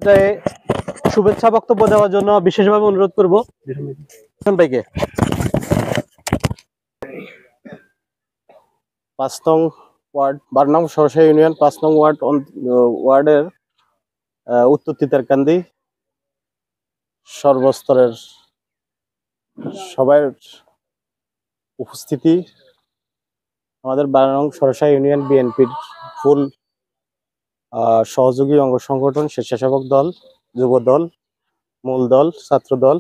শোভাযাত্রায় শুভেচ্ছা বক্তব্য দেওয়ার জন্য বিশেষভাবে অনুরোধ করব ভাইকে। 5 নং ওয়ার্ড বারনং সরসা ইউনিয়ন 5 নং ওয়ার্ডের উত্তর তিতারকান্দি সর্বস্তরের সবার উপস্থিতি, আমাদের বারনং সরসা ইউনিয়ন বিএনপির ফুল সহযোগী অঙ্গ সংগঠন, স্বেচ্ছাসেবক দল, যুব দল, মূল দল, ছাত্র দল,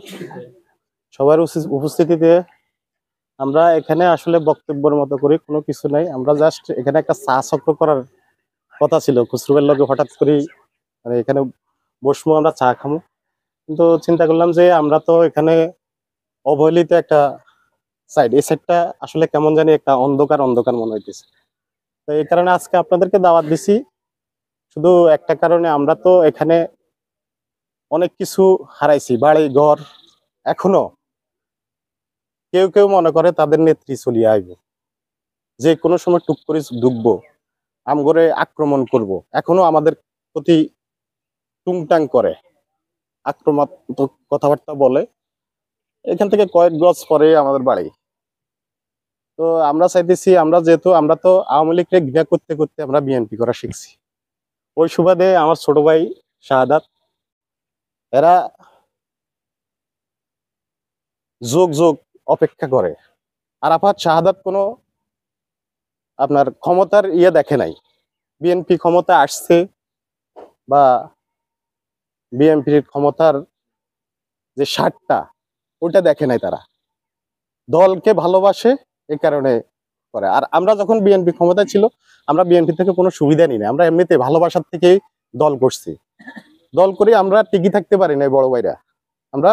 সবার উপস্থিতিতে আমরা এখানে আসলে বক্তব্যের মতো করে কোনো কিছু নাই। আমরা জাস্ট এখানে একটা চা চক্র করার কথা ছিল, খুসরুবের লগে হঠাৎ করে মানে এখানে বসবো, আমরা চা খামো, কিন্তু চিন্তা করলাম যে আমরা তো এখানে অবহেলিত একটা সাইড, এই সাইডটা আসলে কেমন জানি একটা অন্ধকার অন্ধকার মনে হইতেছে। তো এই কারণে আজকে আপনাদেরকে দাওয়াত দিছি, শুধু একটা কারণে, আমরা তো এখানে অনেক কিছু হারাইছি, বাড়ি ঘর, এখনো কেউ কেউ মনে করে তাদের নেত্রী চলিয়ে আইব, যে কোনো সময় টুক করে ঢুকবো, আমগরে আক্রমণ করব, এখনো আমাদের প্রতি টুংটাং করে, আক্রমণাত্মক কথাবার্তা বলে। এখান থেকে কয়েক গজ পরে আমাদের বাড়ি। তো আমরা চাইতেছি, যেহেতু আমরা তো আওয়ামী লীগকে ঘৃণা করতে করতে আমরা বিএনপি করা শিখছি, ওই সুবাদে আমার ছোট ভাই শাহাদাত, এরা যোগ যোগ অপেক্ষা করে। আরাফাত শাহাদাত কোনো আপনার ক্ষমতার দেখে নাই, বিএনপি ক্ষমতা আসছে বা বিএনপির ক্ষমতার যে স্বাদটা ওটা দেখে নাই, তারা দলকে ভালোবাসে, এই কারণে করে। আর আমরা যখন বিএনপি ক্ষমতা ছিল, আমরা বিএনপি থেকে কোনো সুবিধা নিই না, আমরা এমনিতে ভালোবাসার থেকেই দল করছি। দল করে আমরা টিকে থাকতে পারি না বড় ভাইরা, আমরা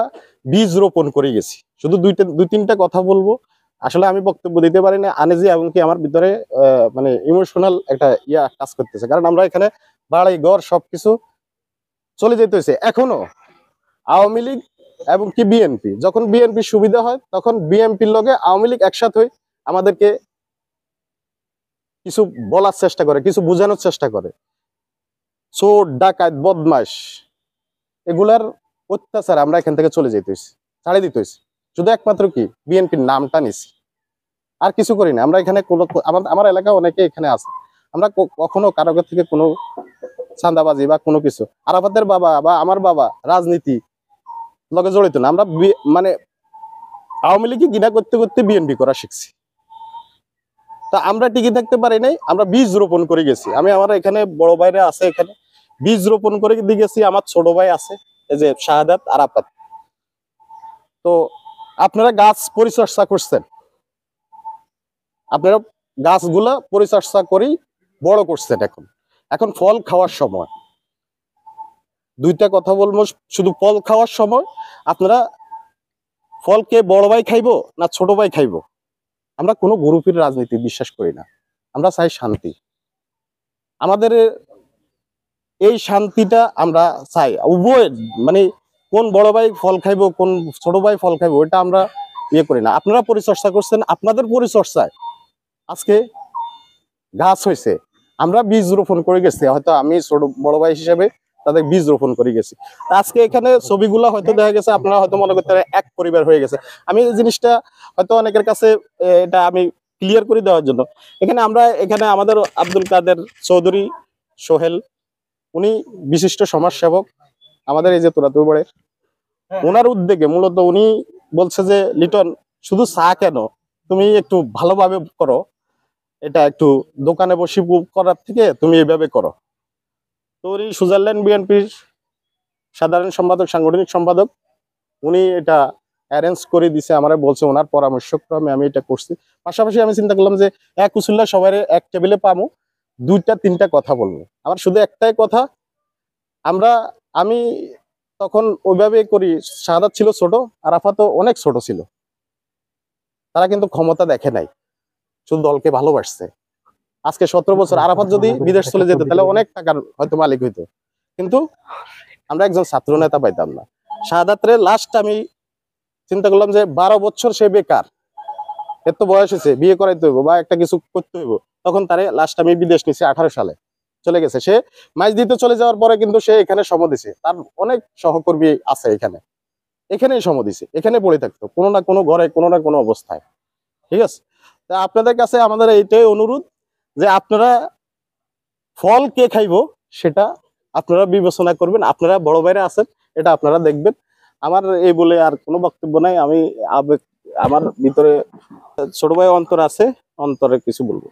বীজ রোপণ করে গেছি। শুধু দুই তিনটা কথা বলবো, আসলে আমি বক্তব্য দিতে পারি না, আনেজি এবং কি আমার ভিতরে মানে ইমোশনাল একটা কাজ করতেছে, কারণ আমরা এখানে বাড়ি ঘর সবকিছু চলে যেতে হয়েছে। এখনো আওয়ামী লীগ এবং কি বিএনপি, যখন বিএনপি সুবিধা হয় তখন বিএনপির লগে আওয়ামী লীগ একসাথে হয়ে আমাদেরকে কিছু বলার চেষ্টা করে, কিছু বোঝানোর চেষ্টা করে। চোর ডাকাত বদমাশ এগুলার অত্যাচার আমরা এখান থেকে চলে যেতে হয়েছি, ছাড়িয়ে দিতে হয়েছে। শুধু একমাত্র কি বিএনপির নামটা নিছি, আর কিছু করি না। আমরা এখানে কোনো, আমার এলাকা অনেকে এখানে আছে, আমরা কখনো কারো থেকে কোনো চাঁদাবাজি বা কোনো কিছু, আরাফাতের বাবা বা আমার বাবা রাজনীতি লগে জড়িত না। আমরা মানে আওয়ামী লীগকে ঘৃণা করতে করতে বিএনপি করা শিখছি। তা আমরা টিকে থাকতে পারি নাই, আমরা বীজ রোপণ করে গেছি। আমার এখানে বড় ভাইরা আছে, এখানে বীজ রোপণ করে দিয়ে গেছি। আমার ছোট ভাই আছে, এই যে শাহাদাত, আরাফাত। তো আপনারা গাছ পরিচর্যা করছেন, আপনারা গাছগুলা পরিচর্যা করি বড় করছেন, এখন ফল খাওয়ার সময়। দুইটা কথা বলবো, শুধু ফল খাওয়ার সময় আপনারা ফলকে বড় ভাই খাইবো না ছোট ভাই খাইবো? আমরা কোনো গ্রুপের রাজনীতি বিশ্বাস করি না, আমরা চাই শান্তি। আমাদের এই শান্তিটা আমরা চাই, উভয় মানে কোন বড় ভাই ফল খাইবো কোন ছোট ভাই ফল খাইবো এটা আমরা করি না। আপনারা পরিচর্যা করছেন, আপনাদের পরিচর্যায় আজকে গাছ হয়েছে। আমরা বীজ রোপণ করে গেছি, হয়তো আমি বড় ভাই হিসেবে তাদের বীজ রোপণ করে গেছি। আজকে এখানে ছবিগুলো হয়তো দেখা গেছে, আপনারা হয়তো মনে করতে পারেন এক পরিবার হয়ে গেছে। আমি এই জিনিসটা হয়তো অনেকের কাছে এটা আমি ক্লিয়ার করে দেওয়ার জন্য, এখানে আমাদের আব্দুল কাদের চৌধুরী সোহেল, উনি বিশিষ্ট সমাজসেবক, আমাদের এই যে তোরাতুরবাড়ির, ওনার উদ্যোগে মূলত উনি বলছে যে লিটন শুধু চা কেন, তুমি একটু ভালোভাবে করো, এটা একটু দোকানে বসে করার থেকে তুমি এইভাবে করো। তো উনি সুইজারল্যান্ড বিএনপির সাধারণ সম্পাদক, সাংগঠনিক সম্পাদক, উনি এটা অ্যারেঞ্জ করে দিছে, আমার বলছে ওনার পরামর্শক্রমে আমি এটা করছি। পাশাপাশি আমি চিন্তা করলাম যে এক উসুল্লাহ সবাই এক টেবিলে পাবো, দুইটা তিনটা কথা বলবো। আমার শুধু একটাই কথা, আমি তখন ওইভাবে করি। শাহাদাত ছিল ছোট, আরাফাতও অনেক ছোট ছিল, তারা কিন্তু ক্ষমতা দেখে নাই, শুধু দলকে ভালোবাসছে। আজকে 17 বছর আরাফাত যদি বিদেশ চলে যেত তাহলে অনেক টাকার হয়তো মালিক হইতো, কিন্তু আমরা একজন ছাত্র নেতা পাইতাম না। শাহাদাতের লাস্ট আমি চিন্তা করলাম যে 12 বছর সে বেকার, এত বয়স হয়েছে, বিয়ে করাইতে হইব বা একটা কিছু করতে হইব, তখন তারে লাস্ট আমি বিদেশ নিছি 18 সালে। চলে গেছে। সে মাছ দিতে চলে যাওয়ার পরে কিন্তু সে এখানে সম দিছে, তার অনেক সহকর্মী আছে এখানেই সম দিছে, এখানে পড়ে থাকতো কোনো না কোনো ঘরে কোনো না কোনো অবস্থায়। ঠিক আছে, তা আপনাদের কাছে আমাদের এইটাই অনুরোধ যে আপনারা ফল কে খাইবো সেটা আপনারা বিবেচনা করবেন, আপনারা বড় ভাইরা আছেন, এটা আপনারা দেখবেন। আমার এই বলে আর কোনো বক্তব্য নাই। আমি আমার ভিতরে ছোট ভাই অন্তর আছে, অন্তরে কিছু বলবো।